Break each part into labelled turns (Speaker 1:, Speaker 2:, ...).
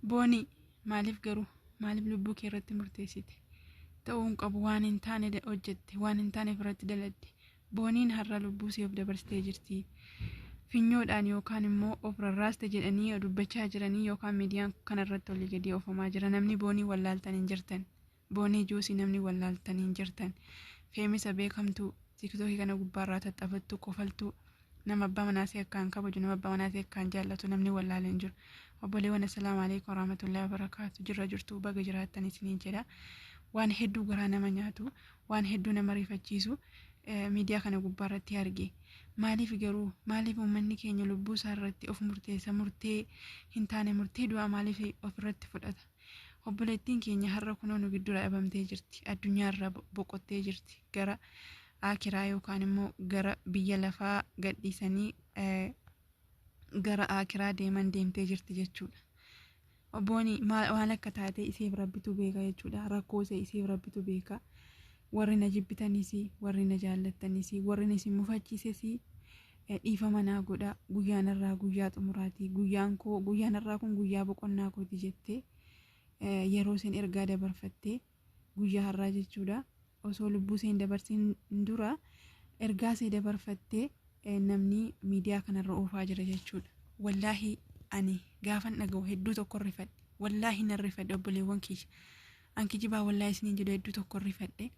Speaker 1: booni maaliif garuu maaliif lubbuu kee irratti murteessite ta'uun qabu waan hin taane hojjette waan hin taane irratti daladde booniin har'a lubbuu si of dabarsitee jirti finyoodhaan yookaan immoo of rarraaste jedhanii dubbachaa jiranii yookaan miidiyaan kanarratti olii gadi oofamaa jira namni boonii wallaaltan hin jirtan boonii juusii namni wallaaltan hin jirtan feemisa beekamtu tiktookii kana gubbaarraa tattafattu qofaltu nama abbaa manaasee akkaan kabaju nama abbaa manaasee akkaan jaallatu namni wallaalee hin jiru obboleewwan assalaamu alaikum warahmatullahi wabarakaatu jirra jirtu baga jiraattan isiniin jedha waan hedduu garaa nama nyaatu waan hedduu nama rifachiisu miidiyaa kana gubbaarratti arge maaliif garuu maaliif uummanni keenya lubbuu isaa irratti of murteessa murtee hin taane murtee du'aa maaliif of irratti fudhata obboleettiin keenya har'a kunoo nu gidduu dhabamtee jirti addunyaa irraa boqottee jirti gara akiraa yookaan immoo gara biyya lafaa gadhiisanii gara akiraa deemtee jirti jechuudha obbooni waan akka taate isiif rabbitu beeka jechuudha rakkoo isiif rabbitu beeka warri na jibbitanis warri na jaallattanis warri na isin mufachiises dhiifama naa godha guyyaan irraa guyyaa xumuraati guyyaan irraa kun guyyaa boqonnaa kooti jettee yeroo isin ergaa dabarfattee guyyaa har'aa jechuudha osoo lubbuu isheen dabarsin dura ergaa ishee dabarfattee namni miidiyaa kanarra oofaa jira jechuudha wallaahi ani gaafan dhaga'u hedduu tokko rifadhe wallaahi nan rifadhe obboleewwan kiyya ankijibaa wallaahi isiniin jedhu hedduu tokko rifadhe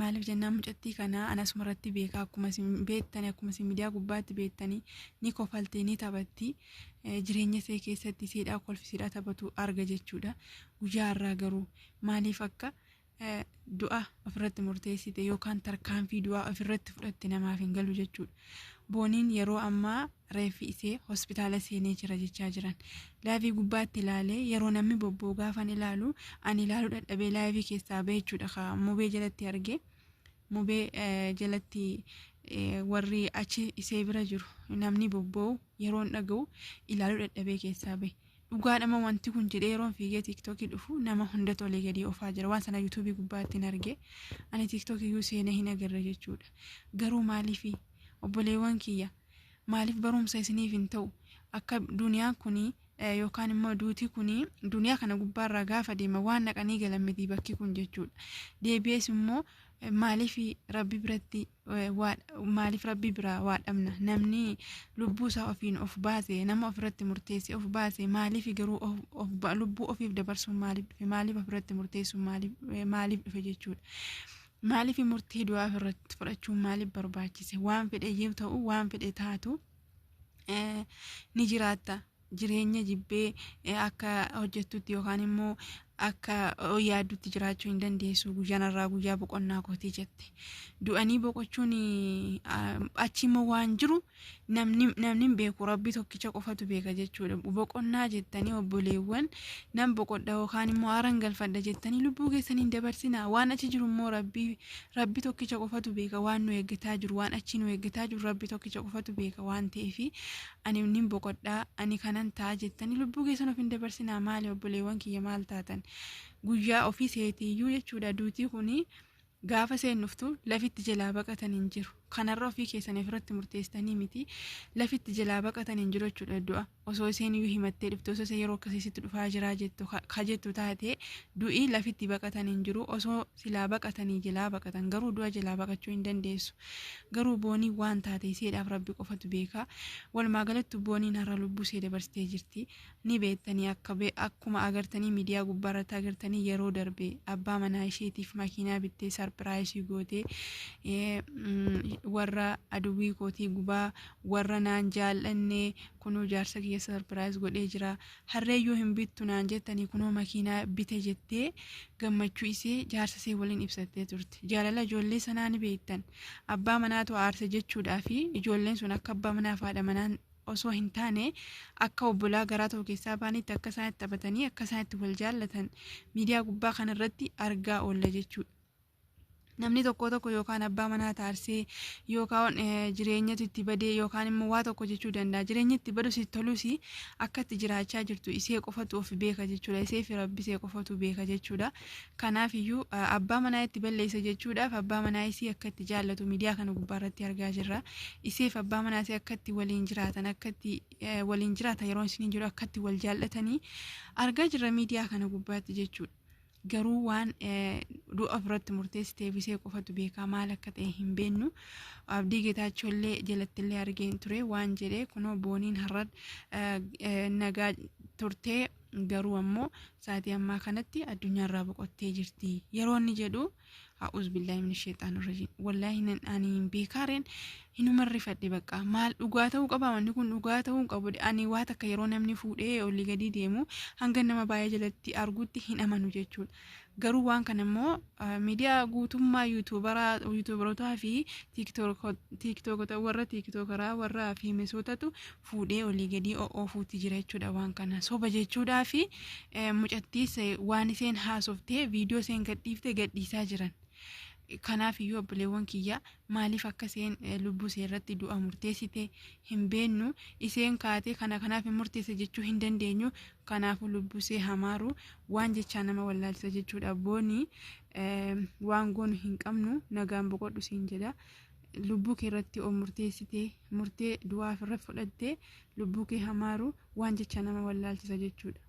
Speaker 1: maaliif jennaan mucattii kana anasumarratti beekaa akkuma isin beektanii akkuma isin miidiyaa gubbaatti beektanii ni kofaltee ni taphatti jireenya ishee keessatti siidhaa kolfisiidhaa taphatu arga jechuudha guyyaa har'aa garuu maaliif akka du'a ofirratti murteessite yookaan tarkaanfii du'a ofirratti fudhatte namaaf hin galu jechuudha booniin yeroo ammaa reeffi isee hospitaala seenee jira jechaa jiran laayivii gubbaatti ilaalee yeroo namni bobboo gaafan ilaalu ani ilaaluu dadhabee laayivii keessaa ba'e jechuudha mubee jalatti arge mubee jalatti warri achi isee bira jiru namni bobboo yeroon dhaga'u ilaaluu dadhabee keessaa ba'e dhugaadhama wanti kun jedhee yeroon fiigee tiktookii dhufu nama hunda tolee gadi oofaa jira waan sana yuutuubii gubbaatti hin arge ani tiktookii yuu seenee hin agarre jechuudha garuu maaliif obboleewwan kiyya maaliif barumsa isiniif hin ta'u akka duniyaan kunii yookaan immoo duutii kunii duniyaa kana gubbaarraa gaafa deema waan naqanii galan miti bakki kun jechuudha deebi'ees immoo maaliif rabbi biratti maaliif rabbi biraa waa dhabna namni lubbuu isaa ofiin of baase nama ofirratti murteesse of baase maaliif garuu lubbuu ofiif dabarsuun maaliif ofirratti murteessuun maaliif dhufe jechuudha maaliif murtee du'aa ofirratti fudhachuun maaliif barbaachise waan fedhe yoo ta'u waan fedhe taatu ni jiraatta jireenya jibbee akka hojjettutti yookaan immoo akka yaaddutti jiraachuu hin dandeessu guyyaanarraa guyyaa boqonnaa kootii jette du'anii boqochuun achi immoo waan jiru namni beeku rabbi tokkicha qofatu beeka jechuudha boqonnaa jettanii obboleewwan nam boqodha yookaan immoo aaran galfadha jettanii lubbuu keessaniin dabarsinaa waan achi jiru immoo rabbi tokkicha qofatu beeka waan nu eeggataa jiru waan achi nu eeggataa jiru rabbi tokkicha qofatu beeka waan ta'eef ani nin boqodhaa ani kanan ta'a jettanii lubbuu keessan of hin dabarsinaa maali obboleewwan kiyya maal taatan guyyaa ofii seetiyyuu jechuudha duutii kuni gaafa seennuftu lafitti jalaa baqatan hin jiru kanarra ofii keessan ofirratti murteessanii miti lafitti jalaa baqatan hin jiru jechuudha du'a osoo isheen iyyuu himattee dhufte osoo isheen yeroo akkasiitti dhufaa jiraa jettu taate du'ii lafitti baqatan hin jiru osoo silaa baqatanii jalaa baqatan garuu du'a jalaa baqachuu hin dandeessu garuu boonii waan taate iseedhaaf rabbi qofatu beeka walumaa galatti booniin har'a lubbuu ishee dabarsitee jirti ni beektanii akkuma agartanii miidiyaa gubbaarratti agartanii yeroo darbe abbaa manaa isheetiif makiinaa bittee sarpiraayisii gootee warra aduwii kootii gubaa warra naan jaallanne kunoo jaarsa kiyya sarpiraayis godhee jira harreeyyuu hin bittu naan jettanii kunoo makiinaa bite jettee gammachuu isee jaarsa ishee waliin ibsattee turte jaalala ijoollee sanaa ni beektan abbaa manaatu aarse jechuudhaa fi ijoolleen sun akka abbaa manaa fi haadha manaan osoo hin taane akka obbolaa garaa tokko keessaa baanitti akka isaan itti taphatanii akka isaan itti wal jaallatan miidiyaa gubbaa kanarratti argaa oolla jechuudha namni tokko yookaan abbaa manaa taarsee yookaan jireenyatu itti badee yookaan immoo waa tokko jechuu danda'a. Jireenya itti badu si tolus akka itti jiraachaa jirtu isee qofatu of beeka jechuudha. Isee fi rabbi isee qofatu beeka jechuudha. Kanaaf iyyuu abbaa manaa itti balleessa jechuudhaaf abbaa manaa isii akka itti jaallatu miidiyaa kana gubbaarratti argaa jirra. Isee fi abbaa manaa isii akka itti waliin jiraatan akka itti waliin jiraatan yeroo isin jiru akka itti wal jaallatanii argaa jirra miidiyaa kana gubbaatti jechuudha. Garuu waan du'a ofirratti murteessitee bisee qofatu beekaa maal akka ta'e hin beeknu. Abdii Geetaachoo jalatti illee argeen ture waan jedhee kunoo booniin har'a nagaa turtee garuu ammoo sa'aatii ammaa kanatti addunyaarraa boqottee jirti yeroo inni jedhu a'uuz billaahi min sheexaanir rajiim. Wallaahi ani hin beekaareen hinuma rifadhe bakka maal dhugaa ta'uu qaba wanni kun dhugaa ta'uu qabu. Ani waa takka yeroo namni fuudhee olii gadi deemu hanga nama baay'ee jalatti arguutti hin amanu jechuudha. Garuu waan kana immoo miidiyaa guutummaa yuutuubarootaa fi tiiktookota warra tiiktookaraa warra fiimesootatu fuudhee olii gadi oofuutti jira jechuudha. Waan kana soba jechuudhaa fi mucattiis waan iseen haasoftee viidiyoo iseen gadhiisaa jiran. Kanaaf iyyuu obboleewwan kiyya maaliif akka iseen lubbuu isee irratti du'a murteessite hin beeknu. Iseen kaatee kanaaf hin murteesse jechuu hin dandeenyu. Kanaafuu lubbuu isee hamaaru waan jechaa nama wallaalisa jechuudha. Boonii waan goonu hin qabnu nagaan boqodhu siin jedha. Lubbuu kee irratti of murteessite murtee du'aaf irra fudhatte lubbuu kee hamaaru waan jechaa nama wallaalisa jechuudha.